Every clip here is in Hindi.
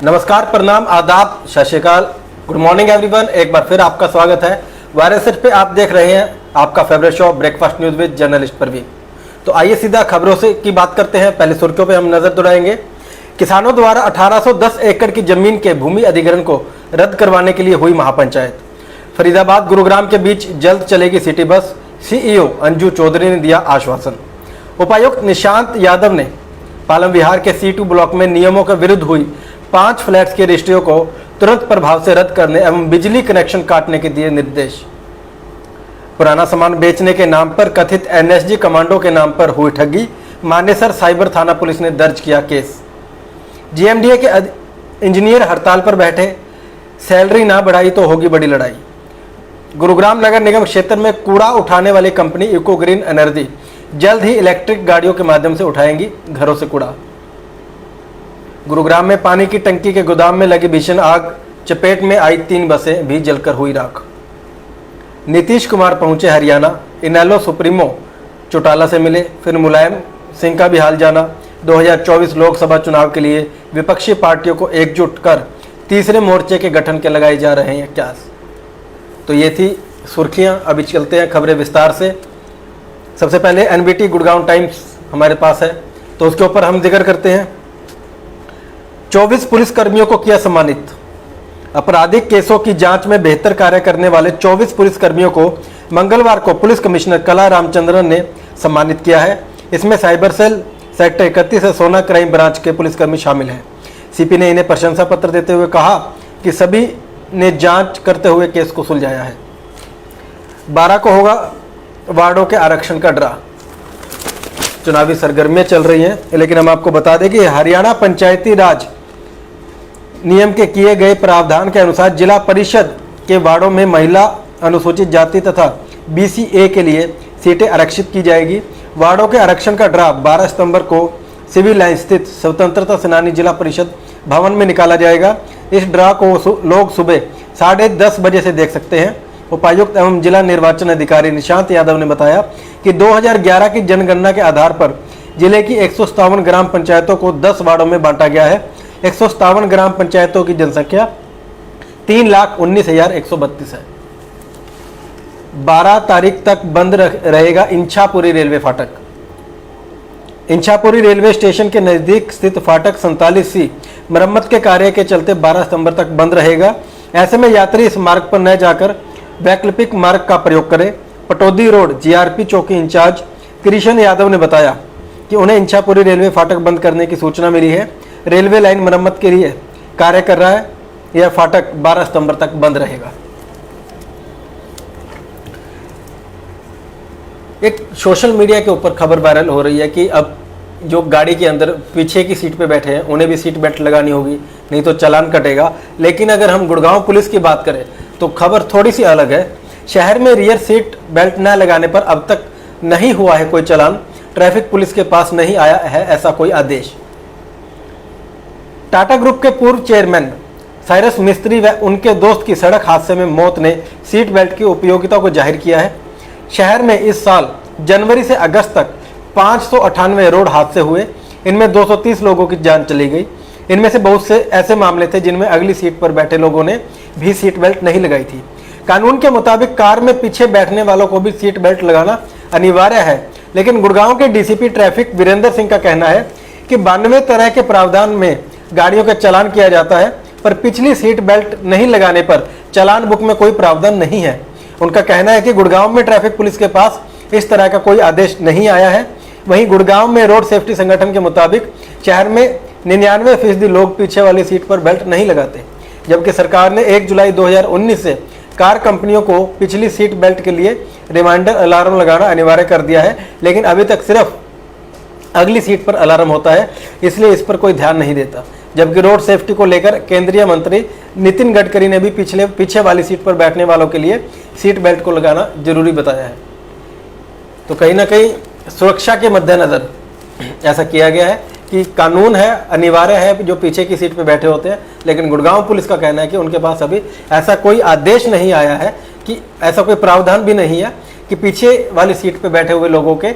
नमस्कार, प्रणाम, आदाब, सत श्री अकाल, गुड मॉर्निंग एवरीवन। एक बार फिर आपका स्वागत है वायरल सेट पे। आप देख रहे हैं आपका favourite show breakfast news with journalist Parveen. तो आइए सीधा खबरों से की बात करते हैं। पहले सुर्खियों पे हम नजर दौड़ाएंगे। किसानों द्वारा 1810 एकड़ की जमीन के भूमि अधिग्रहण को रद्द करवाने के लिए हुई महापंचायत। फरीदाबाद गुरुग्राम के बीच जल्द चलेगी city bus, CEO Anju Chaudhary ने दिया आश्वासन। उपायुक्त निशांत यादव ने पालम विहार के C2 ब्लॉक में नियमों के विरुद्ध हुई 5 फ्लैट्स की रजिस्ट्रियों को तुरंत प्रभाव से रद्द करने एवं बिजली कनेक्शन काटने के दिए निर्देश। पुराना सामान बेचने के नाम पर कथित NSG कमांडो के नाम पर हुई ठगी, मानेसर साइबर थाना पुलिस ने दर्ज किया केस। GMDA के इंजीनियर हड़ताल पर बैठे, सैलरी ना बढ़ाई तो होगी बड़ी लड़ाई। गुरुग्राम नगर निगम क्षेत्र में कूड़ा उठाने वाली कंपनी इको ग्रीन एनर्जी जल्द ही इलेक्ट्रिक गाड़ियों के माध्यम से उठाएंगी घरों से कूड़ा। गुरुग्राम में पानी की टंकी के गोदाम में लगी भीषण आग, चपेट में आई 3 बसें भी जलकर हुई राख। नीतीश कुमार पहुंचे हरियाणा, इनेलो सुप्रीमो चौटाला से मिले, फिर मुलायम सिंह का भी हाल जाना। 2024 लोकसभा चुनाव के लिए विपक्षी पार्टियों को एकजुट कर तीसरे मोर्चे के गठन के लगाए जा रहे हैं क्यास। तो ये थी सुर्खियां। अभी चलते हैं खबरें विस्तार से। सबसे पहले NBT गुड़गांव टाइम्स हमारे पास है, तो उसके ऊपर हम जिक्र करते हैं। 24 पुलिसकर्मियों को किया सम्मानित। आपराधिक केसों की जांच में बेहतर कार्य करने वाले 24 पुलिसकर्मियों को मंगलवार को पुलिस कमिश्नर कला रामचंद्रन ने सम्मानित किया है। इसमें साइबर सेल सेक्टर 31 से सोना क्राइम ब्रांच के पुलिसकर्मी शामिल हैं। CP ने इन्हें प्रशंसा पत्र देते हुए कहा कि सभी ने जांच करते हुए केस को सुलझाया है। 12 को होगा वार्डों के आरक्षण का ड्रा। चुनावी सरगर्मियां चल रही हैं, लेकिन हम आपको बता दें कि हरियाणा पंचायती राज नियम के किए गए प्रावधान के अनुसार जिला परिषद के वार्डों में महिला, अनुसूचित जाति तथा BCA के लिए सीटें आरक्षित की जाएगी। वार्डों के आरक्षण का ड्रा 12 सितंबर को सिविल लाइन स्थित स्वतंत्रता सेनानी जिला परिषद भवन में निकाला जाएगा। इस ड्रा को लोग सुबह 10:30 बजे से देख सकते हैं। उपायुक्त एवं जिला निर्वाचन अधिकारी निशांत यादव ने बताया कि 2011 की जनगणना के आधार पर जिले की 157 ग्राम पंचायतों को 10 वार्डों में बांटा गया है। 157 ग्राम पंचायतों की जनसंख्या 3,19,132 है। 12 तारीख तक बंद रहेगा इंछापुरी रेलवे फाटक। इंछापुरी रेलवे स्टेशन के नजदीक स्थित फाटक 47C मरम्मत के कार्य के चलते 12 सितंबर तक बंद रहेगा। ऐसे में यात्री इस मार्ग पर न जाकर वैकल्पिक मार्ग का प्रयोग करें। पटौदी रोड GRP चौकी इंचार्ज कृष्ण यादव ने बताया कि उन्हें इंछापुरी रेलवे फाटक बंद करने की सूचना मिली है। रेलवे लाइन मरम्मत के लिए कार्य कर रहा है। यह फाटक 12 सितंबर तक बंद रहेगा। एक सोशल मीडिया के ऊपर खबर वायरल हो रही है कि अब जो गाड़ी के अंदर पीछे की सीट पे बैठे हैं उन्हें भी सीट बेल्ट लगानी होगी, नहीं तो चालान कटेगा। लेकिन अगर हम गुड़गांव पुलिस की बात करें तो खबर थोड़ी सी अलग है। शहर में रियर सीट बेल्ट न लगाने पर अब तक नहीं हुआ है कोई चालान। ट्रैफिक पुलिस के पास नहीं आया है ऐसा कोई आदेश। टाटा ग्रुप के पूर्व चेयरमैन साइरस मिस्त्री व उनके दोस्त की सड़क हादसे में मौत ने सीट बेल्ट की उपयोगिता को जाहिर किया है। शहर में इस साल जनवरी से अगस्त तक 598 रोड हादसे हुए। इनमें 230 लोगों की जान चली गई। इनमें से बहुत से ऐसे मामले थे जिनमें अगली सीट पर बैठे लोगों ने भी सीट बेल्ट नहीं लगाई थी। कानून के मुताबिक कार में पीछे बैठने वालों को भी सीट बेल्ट लगाना अनिवार्य है, लेकिन गुड़गांव के DCP ट्रैफिक वीरेंद्र सिंह का कहना है कि 92 तरह के प्रावधान में गाड़ियों का चालान किया जाता है, पर पिछली सीट बेल्ट नहीं लगाने पर चालान बुक में कोई प्रावधान नहीं है। उनका कहना है कि गुड़गांव में ट्रैफिक पुलिस के पास इस तरह का कोई आदेश नहीं आया है। वहीं गुड़गांव में रोड सेफ्टी संगठन के मुताबिक शहर में 99% लोग पीछे वाली सीट पर बेल्ट नहीं लगाते, जबकि सरकार ने 1 जुलाई 2019 से कार कंपनियों को पिछली सीट बेल्ट के लिए रिमाइंडर अलार्म लगाना अनिवार्य कर दिया है। लेकिन अभी तक सिर्फ अगली सीट पर अलार्म होता है, इसलिए इस पर कोई ध्यान नहीं देता। जबकि रोड सेफ्टी को लेकर केंद्रीय मंत्री नितिन गडकरी ने भी पीछे वाली सीट पर बैठने वालों के लिए सीट बेल्ट को लगाना जरूरी बताया है। तो कहीं ना कहीं सुरक्षा के मद्देनजर ऐसा किया गया है कि कानून है, अनिवार्य है जो पीछे की सीट पर बैठे होते हैं। लेकिन गुड़गांव पुलिस का कहना है कि उनके पास अभी ऐसा कोई आदेश नहीं आया है, कि ऐसा कोई प्रावधान भी नहीं है कि पीछे वाली सीट पर बैठे हुए लोगों के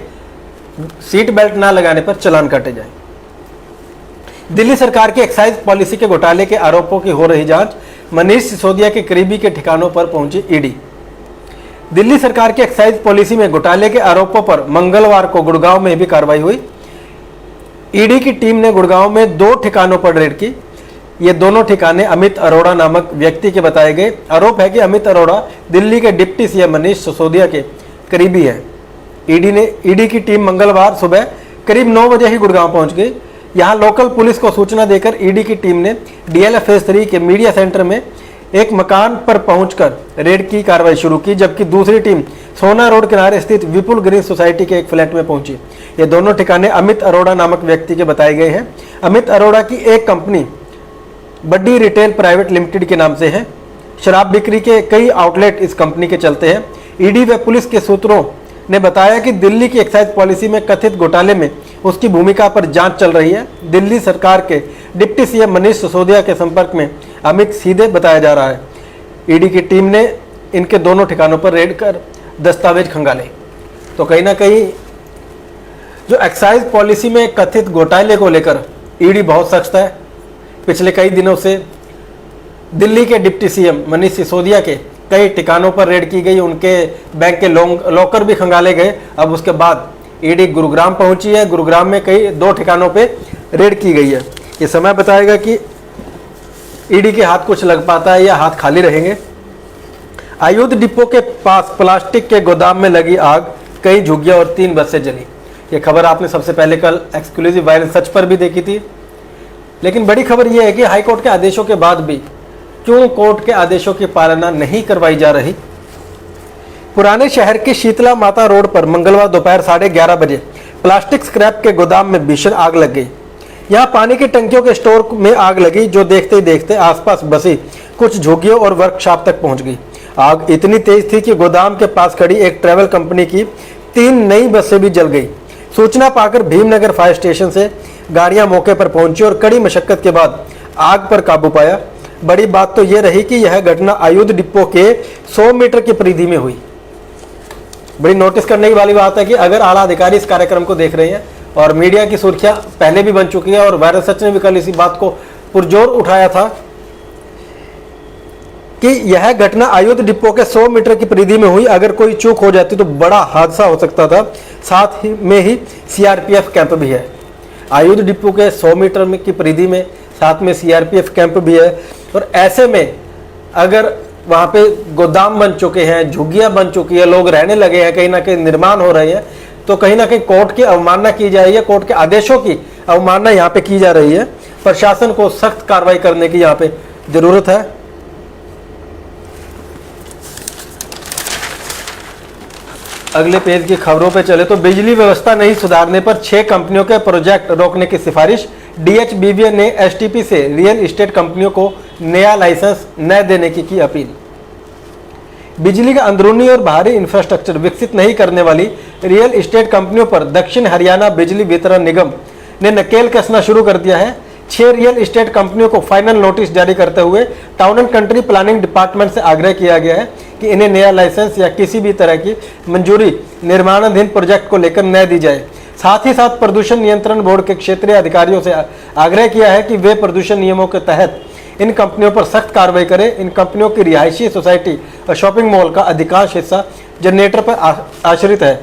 सीट बेल्ट ना लगाने पर चालान काटे जाए। दिल्ली सरकार की एक्साइज पॉलिसी के घोटाले के आरोपों की हो रही जांच, मनीष सिसोदिया के करीबी के ठिकानों पर पहुंची ईडी। दिल्ली सरकार की एक्साइज पॉलिसी में घोटाले के आरोपों पर मंगलवार को गुड़गांव में भी कार्रवाई हुई। ईडी की टीम ने गुड़गांव में 2 ठिकानों पर रेड की। ये दोनों ठिकाने अमित अरोड़ा नामक व्यक्ति के बताए गए। आरोप है कि अमित अरोड़ा दिल्ली के डिप्टी सीएम मनीष सिसोदिया के करीबी है। ईडी की टीम मंगलवार सुबह करीब 9 बजे ही गुड़गांव पहुंच गई। यहां लोकल पुलिस को सूचना देकर ईडी की टीम ने डीएलएफ फेज 3 के मीडिया सेंटर में एक मकान पर पहुंचकर रेड की कार्रवाई शुरू की, जबकि दूसरी टीम सोना रोड किनारे स्थित विपुल ग्रीन सोसाइटी के एक फ्लैट में पहुंची। ये दोनों ठिकाने अमित अरोड़ा नामक व्यक्ति के बताए गए हैं। अमित अरोड़ा की एक कंपनी बड्डी रिटेल प्राइवेट लिमिटेड के नाम से है। शराब बिक्री के कई आउटलेट इस कंपनी के चलते हैं। ईडी व पुलिस के सूत्रों ने बताया कि दिल्ली की एक्साइज पॉलिसी में कथित घोटाले में उसकी भूमिका पर जांच चल रही है। दिल्ली सरकार के डिप्टी सीएम मनीष सिसोदिया के संपर्क में अमित सीधे बताया जा रहा है। ईडी की टीम ने इनके दोनों ठिकानों पर रेड कर दस्तावेज खंगाले। तो कहीं ना कहीं जो एक्साइज पॉलिसी में कथित घोटाले को लेकर ईडी बहुत सख्त है। पिछले कई दिनों से दिल्ली के डिप्टी सीएम मनीष सिसोदिया के कई ठिकानों पर रेड की गई, उनके बैंक के लॉकर भी खंगाले गए। अब उसके बाद ईडी गुरुग्राम पहुंची है। गुरुग्राम में कई 2 ठिकानों पे रेड की गई है। ये समय बताएगा कि ईडी के हाथ कुछ लग पाता है या हाथ खाली रहेंगे। आयुध डिपो के पास प्लास्टिक के गोदाम में लगी आग, कई झुग्गियां और 3 बसें जली। ये खबर आपने सबसे पहले कल एक्सक्लूसिव वायरल सच पर भी देखी थी। लेकिन बड़ी खबर यह है कि हाईकोर्ट के आदेशों के बाद भी क्यों कोर्ट के आदेशों की पालना नहीं करवाई जा रही। पुराने शहर के शीतला माता रोड पर मंगलवार दोपहर 11:30 बजे प्लास्टिक स्क्रैप के गोदाम में भीषण आग लग गई। यहां पानी की टंकियों के स्टोर में आग लगी, जो देखते ही देखते आसपास बसी कुछ झुग्गियों और वर्कशॉप तक पहुंच गई। आग इतनी तेज थी कि गोदाम के पास खड़ी एक ट्रैवल कंपनी की 3 नई बसें भी जल गई। सूचना पाकर भीमनगर फायर स्टेशन से गाड़ियां मौके पर पहुंची और कड़ी मशक्कत के बाद आग पर काबू पाया। बड़ी बात तो यह रही कि यह घटना आयुध डिपो के 100 मीटर की परिधि में हुई। बड़ी नोटिस करने वाली बात है कि अगर आला अधिकारी इस कार्यक्रम को देख रहे हैं, और मीडिया की सुर्खियां पहले भी बन चुकी है और वायरल सच ने भी कल इसी बात को पुरजोर उठाया था कि यह घटना आयुध डिपो के 100 मीटर की परिधि में हुई। अगर कोई चूक हो जाती तो बड़ा हादसा हो सकता था। साथ ही में ही सीआरपीएफ कैंप भी है। आयुध डिपो के 100 मीटर की परिधि में साथ में सीआरपीएफ कैंप भी है। और ऐसे में अगर वहाँ पे गोदाम बन चुके हैं, झुग्गियाँ बन चुकी है, लोग रहने लगे हैं, कहीं ना कहीं निर्माण हो रहे हैं, तो कहीं ना कहीं कोर्ट की अवमानना की जा रही है। कोर्ट के आदेशों की अवमानना यहाँ पे की जा रही है। प्रशासन को सख्त कार्रवाई करने की यहाँ पे जरूरत है। अगले पेज की खबरों पे चले तो बिजली व्यवस्था नहीं सुधारने पर 6 कंपनियों के प्रोजेक्ट रोकने की सिफारिश। डीएचबीवीएन ने एसटीपी से रियल एस्टेट कंपनियों को नया लाइसेंस न देने की अपील। बिजली का अंदरूनी और बाहरी इंफ्रास्ट्रक्चर विकसित नहीं करने वाली रियल एस्टेट कंपनियों पर दक्षिण हरियाणा बिजली वितरण निगम ने नकेल कसना शुरू कर दिया है। 6 रियल एस्टेट कंपनियों को फाइनल नोटिस जारी करते हुए town and country planning department से आग्रह किया गया है कि इन्हें नया लाइसेंस या किसी भी तरह की मंजूरी निर्माणाधीन प्रोजेक्ट को लेकर न दी जाए। साथ ही साथ प्रदूषण नियंत्रण बोर्ड के क्षेत्रीय अधिकारियों से आग्रह किया है कि वे प्रदूषण नियमों के तहत इन कंपनियों पर सख्त कार्रवाई करें। इन कंपनियों की रिहायशी सोसाइटी और शॉपिंग मॉल का अधिकांश हिस्सा जनरेटर पर आश्रित है।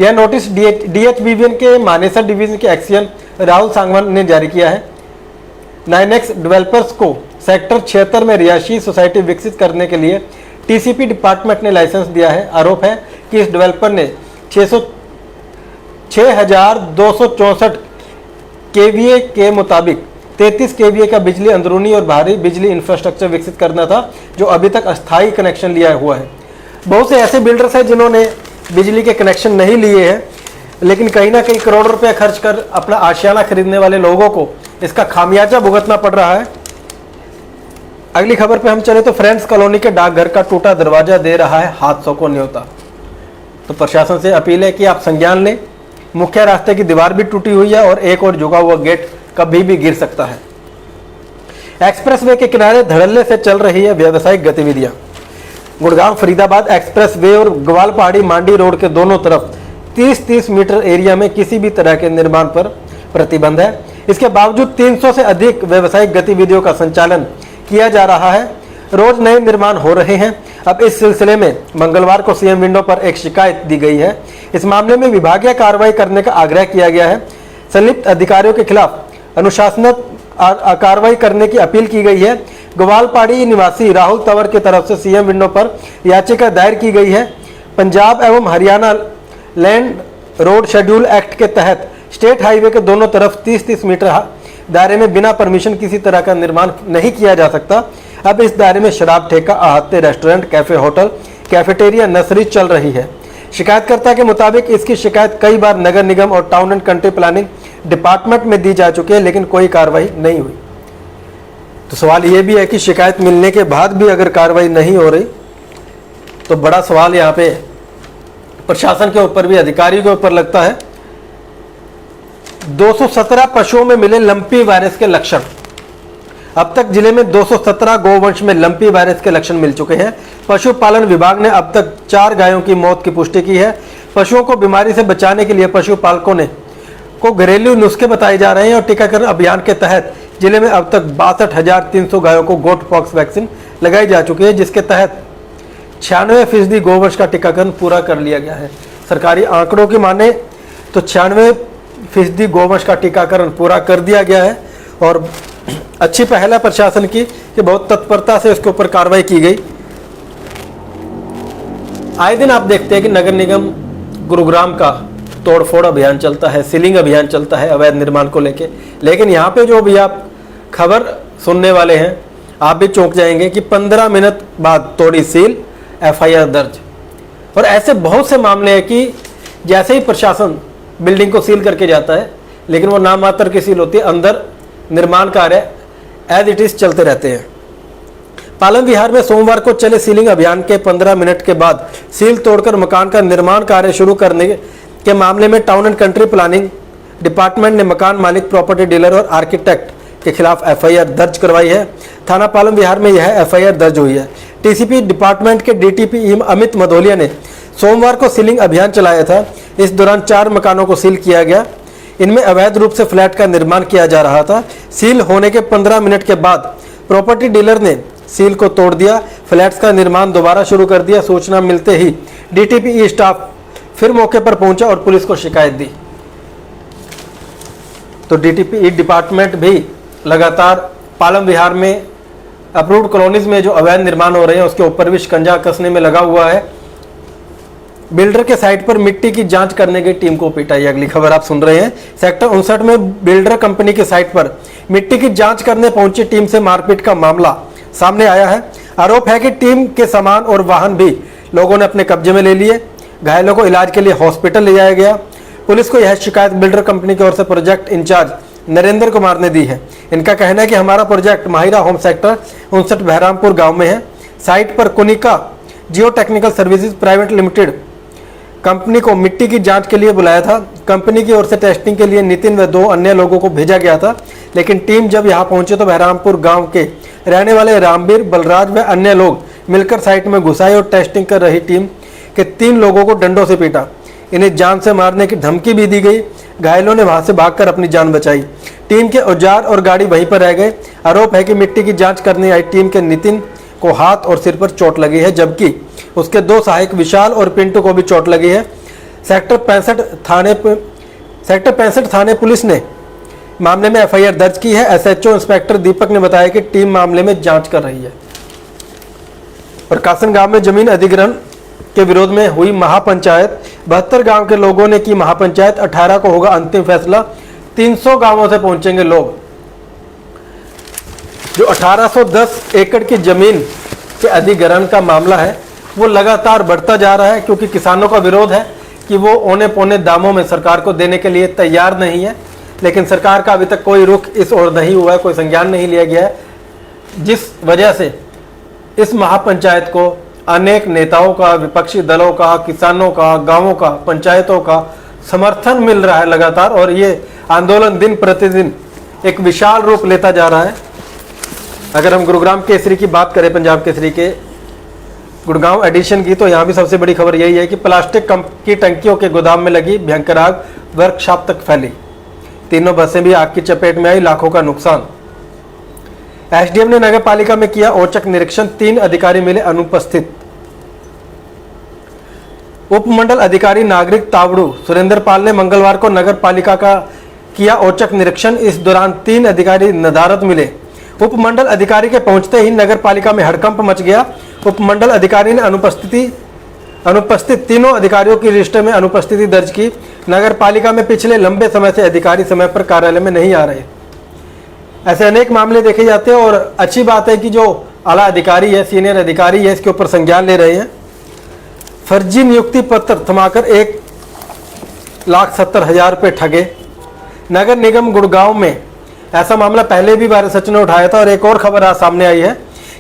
यह नोटिस डीएचबीवीएन के मानेसर डिवीजन के एक्सीएन राहुल सांगवान ने जारी किया है। 9X डेवलपर्स को सेक्टर 76 में रिहायशी सोसाइटी विकसित करने के लिए टीसीपी डिपार्टमेंट ने लाइसेंस दिया है। आरोप है कि इस डेवलपर ने 6264 केवीए के मुताबिक 33 केवीए का बिजली अंदरूनी और बाहरी बिजली इंफ्रास्ट्रक्चर विकसित करना था, जो अभी तक अस्थायी कनेक्शन लिया हुआ है। बहुत से ऐसे बिल्डर्स हैं जिन्होंने बिजली के कनेक्शन नहीं लिए हैं, लेकिन कहीं ना कहीं करोड़ों रुपए खर्च कर अपना आशियाना खरीदने वाले लोगों को इसका खामियाजा भुगतना पड़ रहा है। अगली खबर पे हम चले तो फ्रेंड्स कॉलोनी के डाकघर का टूटा दरवाजा दे रहा है हादसों को न्योता। तो प्रशासन से अपील है कि आप संज्ञान लें। मुख्य रास्ते की दीवार भी टूटी हुई है और एक और झुका हुआ गेट कभी भी गिर सकता है। एक्सप्रेसवे के किनारे धड़ल्ले से चल रही है व्यावसायिक गतिविधियां। गुड़गांव फरीदाबाद एक्सप्रेस वे और ग्वालपहाड़ी मांडी रोड के दोनों तरफ 30-30 मीटर एरिया में किसी भी तरह के निर्माण पर प्रतिबंध है। इसके बावजूद 300 से अधिक व्यावसायिक गतिविधियों का संचालन किया जा रहा है। रोज नए निर्माण हो रहे हैं। अब इस सिलसिले में मंगलवार को सीएम विंडो पर एक शिकायत दी गई है। इस मामले में विभागीय कार्रवाई करने का आग्रह किया गया है। संलिप्त अधिकारियों के खिलाफ अनुशासनात्मक कार्रवाई करने की अपील की गई है। ग्वालपाड़ी निवासी राहुल तंवर की तरफ से सीएम विंडो पर याचिका दायर की गई है। पंजाब एवं Haryana land road schedule act के तहत स्टेट हाईवे के दोनों तरफ 30-30 मीटर दायरे में बिना परमिशन किसी तरह का निर्माण नहीं किया जा सकता। अब इस दायरे में शराब ठेका, आहत्य, restaurant, cafe, hotel, cafeteria, nursery चल रही है। शिकायतकर्ता के मुताबिक इसकी शिकायत कई बार नगर निगम और town and country planning department में दी जा चुकी है, लेकिन कोई कार्रवाई नहीं हुई। तो सवाल ये भी है कि शिकायत मिलने के बाद भी अगर कार्रवाई नहीं हो रही तो बड़ा सवाल यहाँ पे प्रशासन के ऊपर भी, अधिकारियों के ऊपर लगता है। 217 पशुओं में मिले लंपी वायरस के लक्षण। अब तक जिले में 217 गोवंश में लंपी वायरस के लक्षण मिल चुके हैं। पशुपालन विभाग ने अब तक 4 गायों की मौत की पुष्टि की है। पशुओं को बीमारी से बचाने के लिए पशुपालकों को घरेलू नुस्खे बताए जा रहे हैं और टीकाकरण अभियान के तहत जिले में अब तक 62,300 गायों को गोट पॉक्स वैक्सीन लगाई जा चुकी है, जिसके तहत 96% गोवंश का टीकाकरण पूरा कर लिया गया है। सरकारी आंकड़ों की माने तो 96% गोवंश का टीकाकरण पूरा कर दिया गया है और अच्छी पहल है प्रशासन की कि बहुत तत्परता से इसके ऊपर कार्रवाई की गई। आए दिन आप देखते हैं कि नगर निगम गुरुग्राम का तोड़फोड़ अभियान चलता है, सीलिंग अभियान चलता है अवैध निर्माण को लेके, लेकिन यहाँ पे जो भी आप खबर सुनने वाले हैं आप भी चौंक जाएंगे कि 15 मिनट बाद तोड़ी सील, एफआईआर दर्ज। और ऐसे बहुत से मामले हैं कि जैसे ही प्रशासन बिल्डिंग को सील करके जाता है लेकिन वो नाम मात्र की सील होती है, अंदर निर्माण कार्य एज इट इज चलते रहते हैं। पालम विहार में सोमवार को चले सीलिंग अभियान के 15 मिनट के बाद सील तोड़कर मकान का निर्माण कार्य शुरू करने के मामले में town and country planning department ने मकान मालिक, प्रॉपर्टी डीलर और आर्किटेक्ट के खिलाफ एफआईआर दर्ज करवाई है। थाना पालम विहार में यह एफआईआर दर्ज हुई है। टीसीपी डिपार्टमेंट के डीटीपी अमित मधोलिया ने सोमवार को सीलिंग अभियान चलाया था। इस दौरान 4 मकानों को सील किया गया। इनमें अवैध रूप से फ्लैट का निर्माण किया जा रहा था। सील होने के 15 मिनट के बाद प्रॉपर्टी डीलर ने सील को तोड़ दिया, फ्लैट्स का निर्माण दोबारा शुरू कर दिया। सूचना मिलते ही डीटीपी स्टाफ फिर मौके पर पहुंचा और पुलिस को शिकायत दी। तो डीटीपी डिपार्टमेंट भी लगातार पालम विहार में अप्रूव्ड कॉलोनीज में जो अवैध निर्माण हो रहे हैं उसके ऊपर भी शिकंजा कसने में लगा हुआ है। बिल्डर के साइट पर मिट्टी की जांच करने गई टीम को पीटा, ये अगली खबर आप सुन रहे हैं। सेक्टर 59 में बिल्डर कंपनी की साइट पर मिट्टी की जांच करने पहुंची टीम से मारपीट का मामला सामने आया है। आरोप है कि टीम के सामान और वाहन भी लोगों ने अपने कब्जे में ले लिए। घायलों को इलाज के लिए हॉस्पिटल ले जाया गया। पुलिस को यह शिकायत बिल्डर कंपनी की ओर से प्रोजेक्ट इंचार्ज नरेंद्र कुमार ने दी है। इनका कहना है कि हमारा project Mahira home sector 59 Behrampur गांव में है। साइट पर Kunika geotechnical services private limited company को मिट्टी की जांच के लिए बुलाया था। कंपनी की ओर से टेस्टिंग के लिए नितिन व 2 अन्य लोगों को भेजा गया था, लेकिन टीम जब यहां पहुंचे तो बहरामपुर गांव के रहने वाले रामवीर, बलराज व अन्य लोग मिलकर साइट में घुसाए और टेस्टिंग कर रही टीम के 3 लोगों को डंडों से पीटा। इन्हें जान से मारने की धमकी भी दी गई। घायलों ने वहां से भागकर अपनी जान बचाई। टीम के औजार और गाड़ी वहीं पर रह गए। आरोप है कि मिट्टी की जांच करने आई टीम के नितिन को हाथ और सिर पर चोट लगी है, जबकि उसके 2 सहायक विशाल और पिंटू को भी चोट लगी है। सेक्टर 65 थाने पुलिस ने मामले में एफआईआर दर्ज की है। एसएचओ इंस्पेक्टर दीपक ने बताया कि टीम मामले में जांच कर रही है। प्रकाशन गांव में जमीन अधिग्रहण के विरोध में हुई महापंचायत। 72 गांव के लोगों ने की महापंचायत। 18 को होगा अंतिम फैसला। 300 गांवों से पहुंचेंगे लोग। जो 1810 एकड़ की जमीन के अधिग्रहण का मामला है वो लगातार बढ़ता जा रहा है, क्योंकि किसानों का विरोध है कि वो औने पौने दामों में सरकार को देने के लिए तैयार नहीं है। लेकिन सरकार का अभी तक कोई रुख इस ओर नहीं हुआ है, कोई संज्ञान नहीं लिया गया है, जिस वजह से इस महापंचायत को अनेक नेताओं का, विपक्षी दलों का, किसानों का, गांवों का, पंचायतों का समर्थन मिल रहा है लगातार। और ये आंदोलन दिन प्रतिदिन एक विशाल रूप लेता जा रहा है। अगर हम गुरुग्राम केसरी की बात करें, पंजाब केसरी के गुड़गांव एडिशन की, तो यहाँ भी सबसे बड़ी खबर यही है कि प्लास्टिक की टंकियों के गोदाम में लगी भयंकर आग वर्कशॉप तक फैली। तीनों बसें भी आग की चपेट में आई, लाखों का नुकसान। एसडीएम ने नगर पालिका में किया औचक निरीक्षण, 3 अधिकारी मिले अनुपस्थित। उपमंडल अधिकारी नागरिक तावड़ू सुरेंद्र पाल ने मंगलवार को नगर पालिका का किया औचक निरीक्षण। इस दौरान 3 अधिकारी नदारद मिले। उपमंडल अधिकारी के पहुंचते ही नगर पालिका में हड़कंप मच गया। उपमंडल अधिकारी ने अनुपस्थित तीनों अधिकारियों की रजिस्टर में अनुपस्थिति दर्ज की। नगर पालिका में पिछले लंबे समय से अधिकारी समय पर कार्यालय में नहीं आ रहे। ऐसे अनेक मामले देखे जाते हैं और अच्छी बात है कि जो आला अधिकारी है, सीनियर अधिकारी है, इसके ऊपर संज्ञान ले रहे हैं। फर्जी नियुक्ति पत्र थमाकर 1,70,000 रुपये ठगे। नगर निगम गुड़गांव में ऐसा मामला पहले भी भारत सचिव ने उठाया था और एक और खबर आज सामने आई है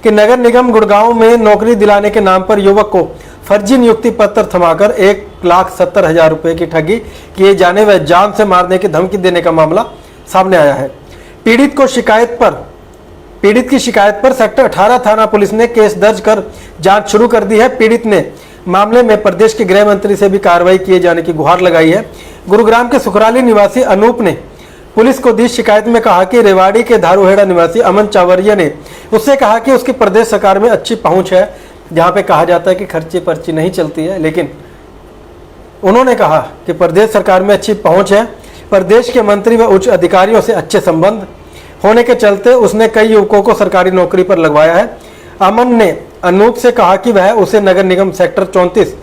कि नगर निगम गुड़गांव में नौकरी दिलाने के नाम पर युवक को फर्जी नियुक्ति पत्र थमाकर 1,70,000 रुपये की ठगी किए जाने व जान से मारने की धमकी देने का मामला सामने आया है। पीड़ित की शिकायत पर सेक्टर 18 थाना पुलिस ने केस दर्ज कर जांच शुरू कर दी है। पीड़ित ने मामले में प्रदेश के गृह मंत्री से भी कार्रवाई किए जाने की गुहार लगाई है। गुरुग्राम के सुखराली निवासी अनूप ने पुलिस को दी शिकायत में कहा कि रेवाड़ी के धारूहेड़ा निवासी अमन चावरिया ने उससे कहा कि उसकी प्रदेश सरकार में अच्छी पहुंच है, जहां पे कहा जाता है कि खर्ची पर्ची नहीं चलती है, लेकिन उन्होंने कहा कि प्रदेश सरकार में अच्छी पहुंच है। प्रदेश के मंत्री व उच्च अधिकारियों से अच्छे संबंध होने के चलते उसने कई युवकों को सरकारी नौकरी पर लगवाया है। अमन ने अनूप से कहा कि वह उसे नगर निगम सेक्टर 34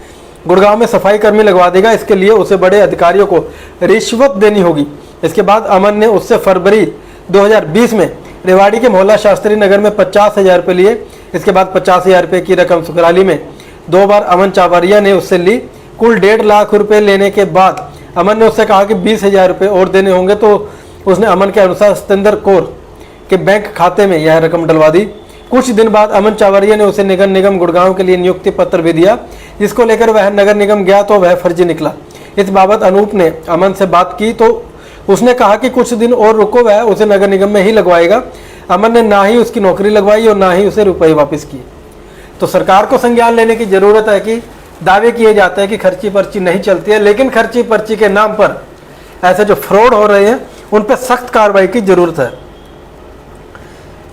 गुड़गांव में सफाई कर्मी लगवा देगा। इसके लिए उसे बड़े अधिकारियों को रिश्वत देनी होगी। इसके बाद अमन ने उससे फरवरी 2020 में रेवाड़ी के मोहल्ला शास्त्री नगर में 50,000 रुपये लिए। इसके बाद 50,000 रुपये की रकम सुखराली में 2 बार अमन चावरिया ने उससे ली। कुल 1.5 लाख रुपये लेने के बाद अमन ने उससे कहा कि 20,000 रुपये और देने होंगे, तो उसने अमन के अनुसार सतेंद्र कौर के बैंक खाते में यह रकम डलवा दी। कुछ दिन बाद अमन चावरिया ने उसे नगर निगम गुड़गांव के लिए नियुक्ति पत्र भी दिया, जिसको लेकर वह नगर निगम गया तो वह फर्जी निकला। इस बाबत अनूप ने अमन से बात की तो उसने कहा कि कुछ दिन और रुको, वह उसे नगर निगम में ही लगवाएगा। अमन ने ना ही उसकी नौकरी लगवाई और ना ही उसे रुपये वापस किए। तो सरकार को संज्ञान लेने की जरूरत है कि दावे किए जाते हैं कि खर्ची पर्ची नहीं चलती है, लेकिन खर्ची पर्ची के नाम पर ऐसे जो फ्रॉड हो रहे हैं उन पर सख्त कार्रवाई की जरूरत है।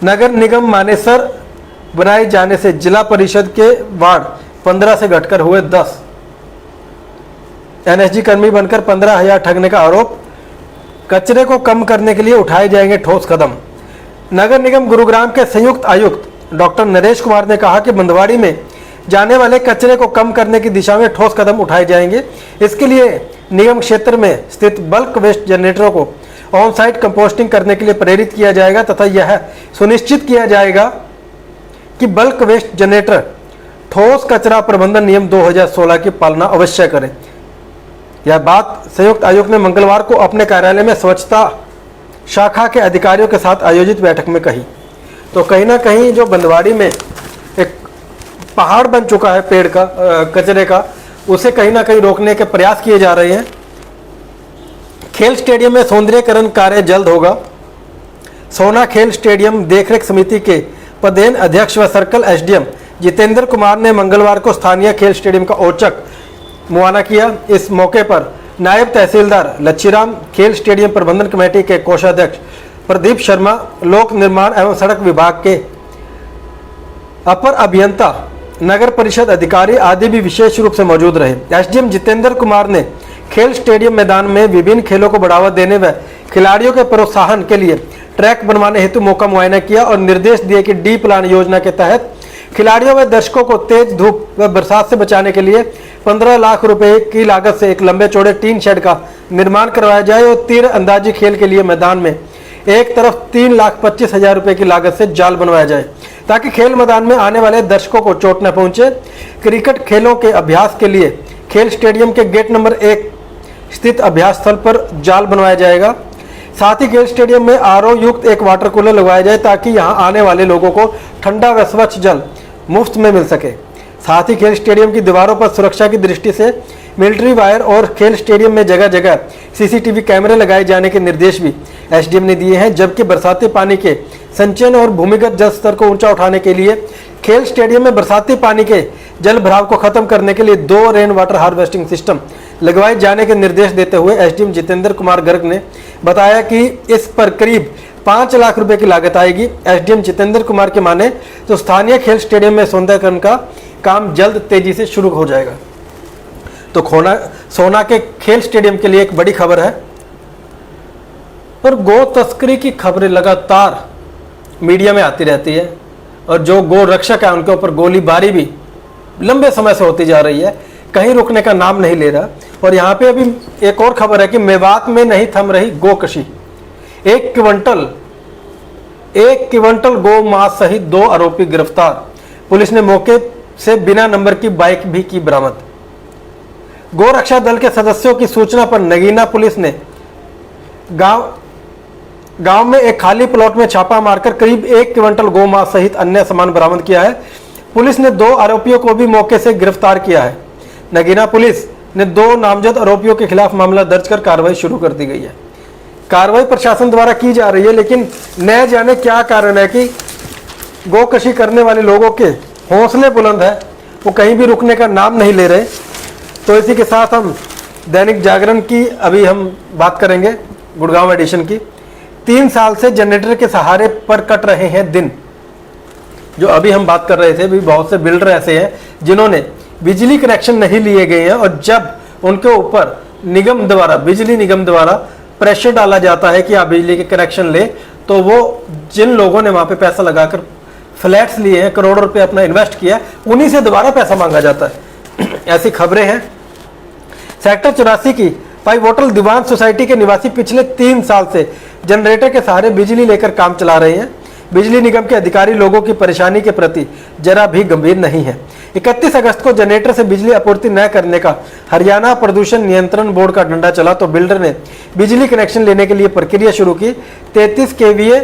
नगर निगम मानेसर बनाए जाने से जिला परिषद के वार्ड 15 से घटकर हुए 10। एनएसजी कर्मी बनकर 15,000 ठगने का आरोप। कचरे को कम करने के लिए उठाए जाएंगे ठोस कदम। नगर निगम गुरुग्राम के संयुक्त आयुक्त डॉक्टर नरेश कुमार ने कहा कि बंदवाड़ी में जाने वाले कचरे को कम करने की दिशा में ठोस कदम उठाए जाएंगे। इसके लिए निगम क्षेत्र में स्थित बल्क वेस्ट जनरेटरों को ऑन साइट कंपोस्टिंग करने के लिए प्रेरित किया जाएगा तथा यह सुनिश्चित किया जाएगा कि बल्क वेस्ट जनरेटर ठोस कचरा प्रबंधन नियम 2016 की पालना अवश्य करें। यह बात संयुक्त आयुक्त ने मंगलवार को अपने कार्यालय में स्वच्छता शाखा के अधिकारियों के साथ आयोजित बैठक में कही। तो कहीं ना कहीं जो बंदवाड़ी में एक पहाड़ बन चुका है पेड़ का कचरे का, उसे कहीं ना कहीं रोकने के प्रयास किए जा रहे हैं। खेल स्टेडियम में सौंदर्यीकरण कार्य जल्द होगा। सोना खेल स्टेडियम देखरेख समिति के पदेन अध्यक्ष व सर्कल एसडीएम जितेंद्र कुमार ने मंगलवार को स्थानीय खेल स्टेडियम का औचक मुआयना किया। इस मौके पर नायब तहसीलदार लच्छीराम, खेल स्टेडियम प्रबंधन कमेटी के कोषाध्यक्ष प्रदीप शर्मा, लोक निर्माण एवं सड़क विभाग के अपर अभियंता, नगर परिषद अधिकारी आदि भी विशेष रूप से मौजूद रहे। एसडीएम जितेंद्र कुमार ने खेल स्टेडियम मैदान में विभिन्न खेलों को बढ़ावा देने व खिलाड़ियों के प्रोत्साहन के लिए ट्रैक बनवाने हेतु मौका मुआयना किया और निर्देश दिए कि डी प्लान योजना के तहत खिलाड़ियों व दर्शकों को तेज धूप व बरसात से बचाने के लिए 15 लाख रुपए की लागत से एक लंबे चौड़े टीन शेड का निर्माण करवाया जाए और तीर अंदाजी खेल के लिए मैदान में एक तरफ 3,25,000 रुपए की लागत से जाल बनवाया जाए ताकि खेल मैदान में आने वाले दर्शकों को चोट न पहुंचे। क्रिकेट खेलों के अभ्यास के लिए खेल स्टेडियम के गेट नंबर 1 स्थित अभ्यास स्थल पर जाल बनवाया जाएगा। साथ ही खेल स्टेडियम में आरओ युक्त एक वाटर कूलर लगवाया जाए ताकि यहां आने वाले लोगों को ठंडा व स्वच्छ जल मुफ्त में मिल सके। साथ ही खेल स्टेडियम की दीवारों पर सुरक्षा की दृष्टि से मिलिट्री वायर और खेल स्टेडियम में जगह जगह सीसीटीवी कैमरे लगाए जाने के निर्देश भी एसडीएम ने दिए हैं। जबकि बरसाती पानी के संचयन और भूमिगत जल स्तर को ऊंचा उठाने के लिए खेल स्टेडियम में बरसाती पानी के जल भराव को खत्म करने के लिए 2 रेन वाटर हार्वेस्टिंग सिस्टम लगवाए जाने के निर्देश देते हुए एसडीएम जितेंद्र कुमार गर्ग ने बताया कि इस पर करीब 5 लाख रुपए की लागत आएगी। एसडीएम जितेंद्र कुमार के माने तो स्थानीय खेल स्टेडियम में सौंदर्यकरण का काम जल्द तेजी से शुरू हो जाएगा। तो सोना के खेल स्टेडियम के लिए एक बड़ी खबर है। और गो तस्करी की खबरें लगातार मीडिया में आती रहती है और जो गो रक्षक है उनके ऊपर गोलीबारी भी लंबे समय से होती जा रही है, कहीं रुकने का नाम नहीं ले रहा। और यहाँ पे अभी एक और खबर है कि मेवात में नहीं थम रही गोकशी। 1 क्विंटल गो मांस सहित 2 आरोपी गिरफ्तार। पुलिस ने मौके से बिना नंबर की बाइक भी की बरामद। गो रक्षा दल के सदस्यों की सूचना पर नगीना पुलिस ने गांव में एक खाली प्लॉट में छापा मारकर करीब 1 क्विंटल गो मांस सहित अन्य सामान बरामद किया है। पुलिस ने 2 आरोपियों को भी मौके से गिरफ्तार किया है। नगीना पुलिस ने 2 नामजद आरोपियों के खिलाफ मामला दर्ज कर कार्रवाई शुरू कर दी गई है। कार्रवाई प्रशासन द्वारा की जा रही है, लेकिन न जाने क्या कारण है कि गोकशी करने वाले लोगों के हौसले बुलंद है, वो कहीं भी रुकने का नाम नहीं ले रहे। तो इसी के साथ हम दैनिक जागरण की अभी हम बात करेंगे, गुड़गांव एडिशन की। 3 साल से जनरेटर के सहारे पर कट रहे हैं दिन। जो अभी हम बात कर रहे थे, भी बहुत से बिल्डर ऐसे हैं जिन्होंने बिजली कनेक्शन नहीं लिए गए हैं और जब उनके ऊपर बिजली निगम द्वारा प्रेशर डाला जाता है कि आप बिजली के कनेक्शन ले, तो वो जिन लोगों ने वहाँ पे पैसा लगाकर फ्लैट्स लिए हैं, करोड़ों रुपए अपना इन्वेस्ट किया, उन्हीं से दोबारा पैसा मांगा जाता है। ऐसी खबरें हैं। सेक्टर 84 की पाइवोटल दीवान सोसाइटी के निवासी पिछले 3 साल से जनरेटर के सहारे बिजली लेकर काम चला रहे हैं। बिजली निगम के अधिकारी लोगों की परेशानी के प्रति जरा भी गंभीर नहीं है। 31 अगस्त को जनरेटर से बिजली आपूर्ति न करने का हरियाणा प्रदूषण नियंत्रण बोर्ड का डंडा चला तो बिल्डर ने बिजली कनेक्शन लेने के लिए प्रक्रिया शुरू की। 33 kVA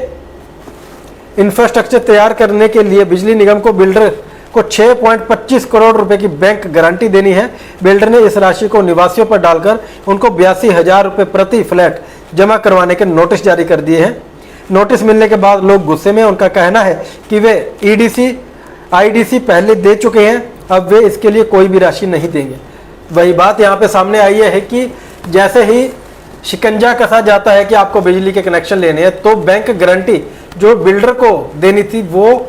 इंफ्रास्ट्रक्चर तैयार करने के लिए बिजली निगम को बिल्डर को 6.25 करोड़ रुपए की बैंक गारंटी देनी है। बिल्डर ने इस राशि को निवासियों पर डालकर उनको 82,000 रुपए प्रति फ्लैट जमा करवाने के नोटिस जारी कर दिए हैं। नोटिस मिलने के बाद लोग गुस्से में। उनका कहना है कि वे EDC IDC पहले दे चुके हैं, अब वे इसके लिए कोई भी राशि नहीं देंगे। वही बात यहाँ पे सामने आई है कि जैसे ही शिकंजा कसा जाता है कि आपको बिजली के कनेक्शन लेने हैं, तो बैंक गारंटी जो बिल्डर को देनी थी, वो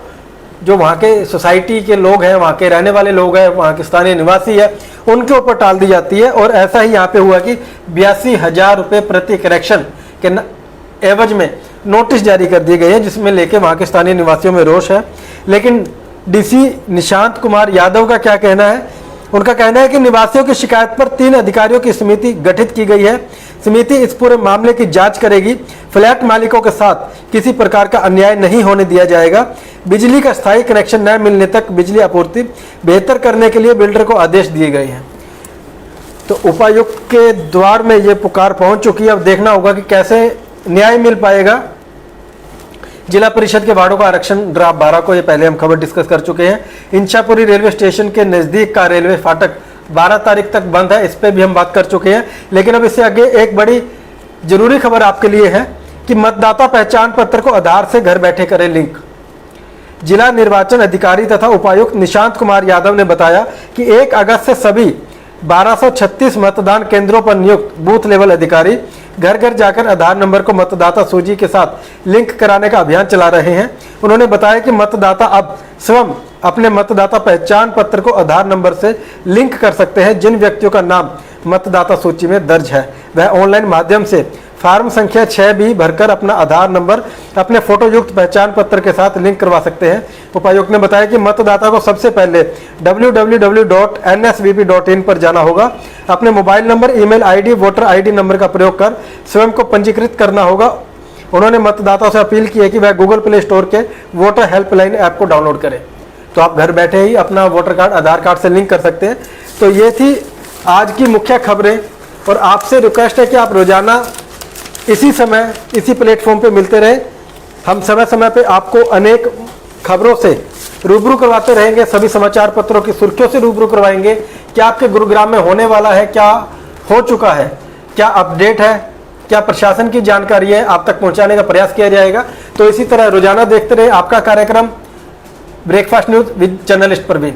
जो वहाँ के सोसाइटी के लोग हैं, वहाँ के रहने वाले लोग हैं, वहाँ के स्थानीय निवासी है, उनके ऊपर टाल दी जाती है। और ऐसा ही यहाँ पे हुआ कि 82,000 रुपये प्रति कनेक्शन के एवज में नोटिस जारी कर दिए गए हैं, जिसमें लेके वहाँ के स्थानीय निवासियों में रोष है। लेकिन DC निशांत कुमार यादव का क्या कहना है? उनका कहना है कि निवासियों की शिकायत पर 3 अधिकारियों की समिति गठित की गई है। समिति इस पूरे मामले की जांच करेगी। फ्लैट मालिकों के साथ किसी प्रकार का अन्याय नहीं होने दिया जाएगा। बिजली का स्थायी कनेक्शन न मिलने तक बिजली आपूर्ति बेहतर करने के लिए बिल्डर को आदेश दिए गए हैं। तो उपायुक्त के द्वार में ये पुकार पहुंच चुकी है। अब देखना होगा कि कैसे न्याय मिल पाएगा। जिला परिषद के वार्डों का आरक्षण ड्राफ्ट 12 को, ये पहले हम खबर डिस्कस कर चुके हैं। इंचापुरी रेलवे स्टेशन के नज़दीक का रेलवे फाटक 12 तारीख तक बंद है, इस पर भी हम बात कर चुके हैं। लेकिन अब इससे आगे एक बड़ी जरूरी खबर आपके लिए है कि मतदाता पहचान पत्र को आधार से घर बैठे करें लिंक। जिला निर्वाचन अधिकारी तथा उपायुक्त निशांत कुमार यादव ने बताया कि 1 अगस्त से सभी 1236 मतदान केंद्रों पर नियुक्त बूथ लेवल अधिकारी घर घर जाकर आधार नंबर को मतदाता सूची के साथ लिंक कराने का अभियान चला रहे हैं। उन्होंने बताया कि मतदाता अब स्वयं अपने मतदाता पहचान पत्र को आधार नंबर से लिंक कर सकते हैं। जिन व्यक्तियों का नाम मतदाता सूची में दर्ज है, वह ऑनलाइन माध्यम से फार्म संख्या 6 भी भरकर अपना आधार नंबर अपने फोटो युक्त पहचान पत्र के साथ लिंक करवा सकते हैं। उपायुक्त ने बताया कि मतदाता को सबसे पहले www.nsvp.in पर जाना होगा। अपने mobile number, email ID, voter ID number का प्रयोग कर स्वयं को पंजीकृत करना होगा। उन्होंने मतदाताओं से अपील की है कि वह गूगल प्ले स्टोर के वोटर हेल्पलाइन ऐप को डाउनलोड करें, तो आप घर बैठे ही अपना वोटर कार्ड आधार कार्ड से लिंक कर सकते हैं। तो ये थी आज की मुख्य खबरें, और आपसे रिक्वेस्ट है कि आप रोजाना इसी समय इसी प्लेटफॉर्म पे मिलते रहे। हम समय समय पे आपको अनेक खबरों से रूबरू करवाते रहेंगे, सभी समाचार पत्रों की सुर्खियों से रूबरू करवाएंगे। क्या आपके गुरुग्राम में होने वाला है, क्या हो चुका है, क्या अपडेट है, क्या प्रशासन की जानकारी है, आप तक पहुंचाने का प्रयास किया जाएगा। तो इसी तरह रोजाना देखते रहे आपका कार्यक्रम breakfast news with journalist Praveen.